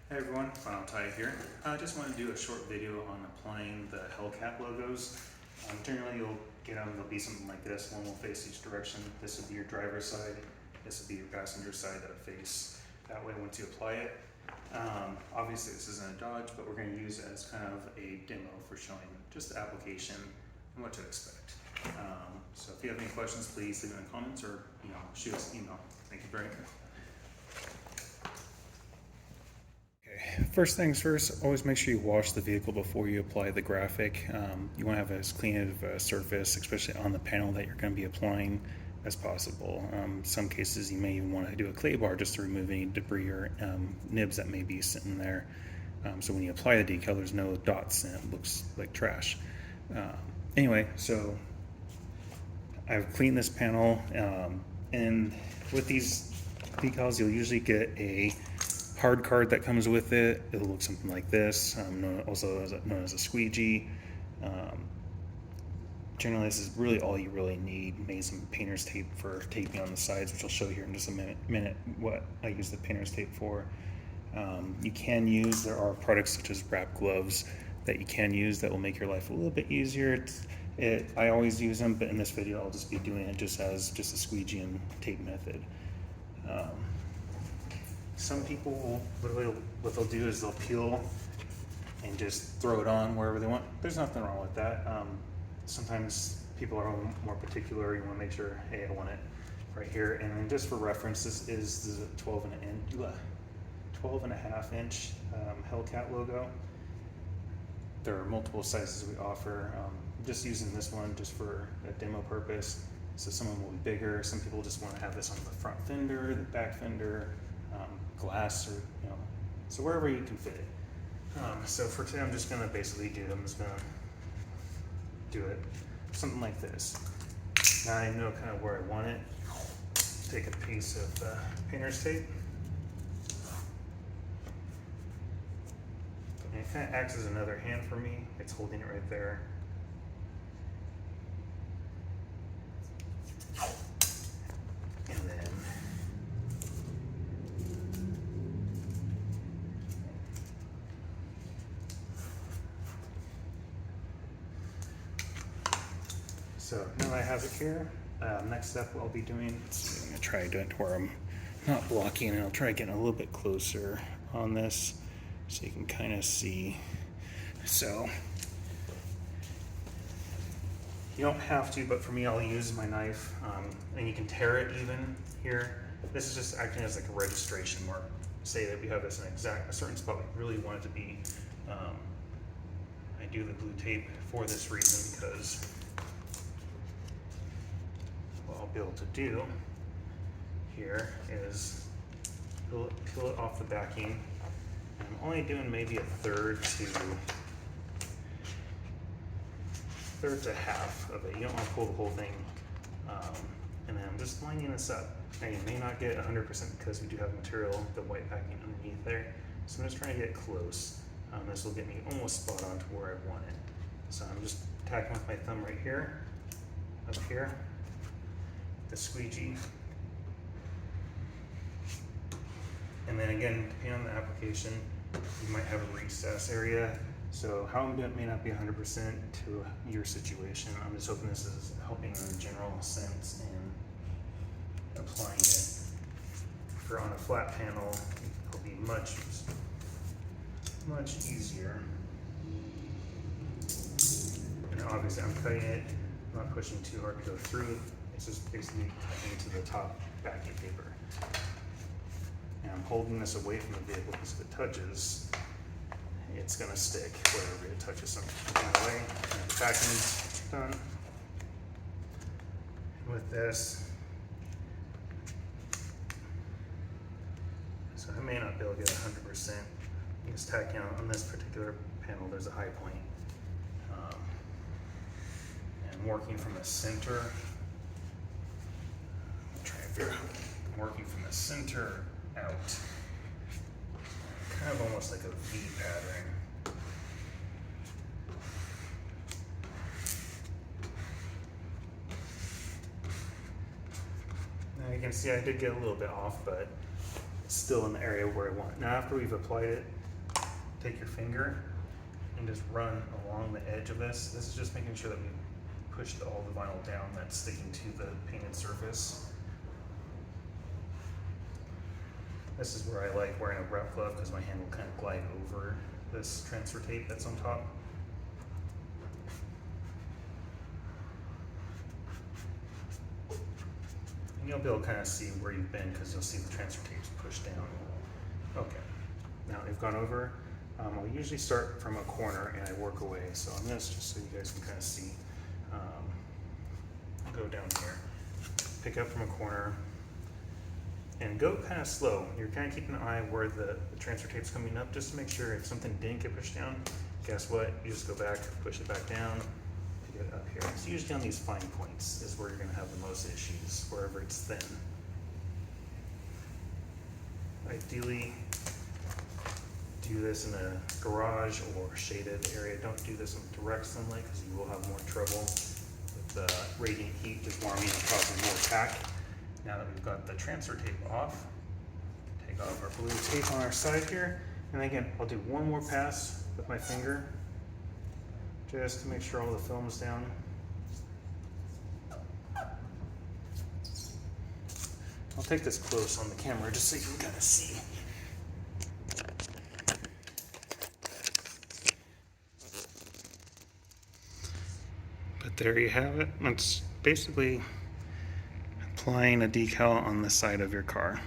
Hey everyone, VinylTy here. I just want to do a short video on applying the Hellcat logos. Generally you'll get them, they'll be something like this. One will face each direction. This will be your driver's side. This will be your passenger side that will face that way once you apply it. Obviously this isn't a Dodge, but we're going to use it as kind of a demo for showing just the application and what to expect. So if you have any questions, please leave them in the comments or shoot us an email. Thank you very much. First things first, always make sure you wash the vehicle before you apply the graphic. You want to have as clean of a surface, especially on the panel that you're going to be applying, as possible. Some cases you may even want to do a clay bar just to remove any debris or nibs that may be sitting there. So when you apply the decal, there's no dots and it looks like trash. Anyway, so I've cleaned this panel, and with these decals you'll usually get a hard card that comes with it. It'll look something like this, also known as a squeegee. Generally this is really all you really need. Maybe some painter's tape for taping on the sides, which I'll show here in just a minute what I use the painter's tape for. You can use, there are products such as wrap gloves that you can use that will make your life a little bit easier. I always use them, but in this video I'll just be doing it just as a squeegee and tape method. Some people, what they'll do is they'll peel and just throw it on wherever they want. There's nothing wrong with that. Sometimes people are more particular. You want to make sure, hey, I want it right here. And then just for reference, this is the 12 and a half inch Hellcat logo. There are multiple sizes we offer. Just using this one just for a demo purpose. So some of them will be bigger. Some people just want to have this on the front fender, the back fender, glass, or so wherever you can fit it. So for today I'm just gonna basically I'm just gonna do it something like this. Now I know kind of where I want it. Take a piece of painter's tape, and it kind of acts as another hand for me. It's holding it right there. And then so now that I have it here, next step I'll be doing, I'm going to try to do it to where I'm not blocking, and I'll try getting a little bit closer on this so you can kind of see. So you don't have to, but for me I'll use my knife, and you can tear it even here. This is just acting as like a registration mark. Say that we have this in a certain spot we really want it to be. I do the blue tape for this reason, because what I'll be able to do here is peel it off the backing. I'm only doing maybe a third to half of it. You don't want to pull the whole thing. And then I'm just lining this up. Now you may not get 100% because we do have material, the white backing underneath there. So I'm just trying to get close. This will get me almost spot on to where I want it. So I'm just tacking with my thumb right here, up here, the squeegee. And then again, depending on the application, you might have a recess area. So how I'm doing it may not be 100% to your situation. I'm just hoping this is helping in a general sense in applying it. For on a flat panel, it'll be much easier. And obviously I'm cutting it, I'm not pushing too hard to go through. It's just basically cutting to the top backing paper. And I'm holding this away from the vehicle because if it touches, it's going to stick wherever it touches something. That way, and the backing's done. With this, so I may not be able to get 100%. Just tacking on this particular panel, there's a high point. And working from the center, I'll try to figure out, working from the center out. Kind of almost like a V pattern. Now you can see I did get a little bit off, but still in the area where I want. Now after we've applied it, take your finger and just run along the edge of this. This is just making sure that we pushed all the vinyl down that's sticking to the painted surface. This is where I like wearing a rep glove because my hand will kind of glide over this transfer tape that's on top. And you'll be able to kind of see where you've been because you'll see the transfer tapes pushed down. Okay, now they've gone over. I'll usually start from a corner and I work away. So on this, just so you guys can kind of see, I'll go down here, pick up from a corner, and go kind of slow. You're kind of keeping an eye where the transfer tape's coming up just to make sure if something didn't get pushed down, guess what? You just go back, push it back down, pick it up here. It's usually on these fine points is where you're going to have the most issues, wherever it's thin. Ideally, do this in a garage or shaded area. Don't do this in direct sunlight because you will have more trouble with the radiant heat just warming and causing more tack. Now that we've got the transfer tape off, take off our blue tape on our side here. And again, I'll do one more pass with my finger just to make sure all the film's down. I'll take this close on the camera just so you can kind of see. But there you have it. It's basically applying a decal on the side of your car.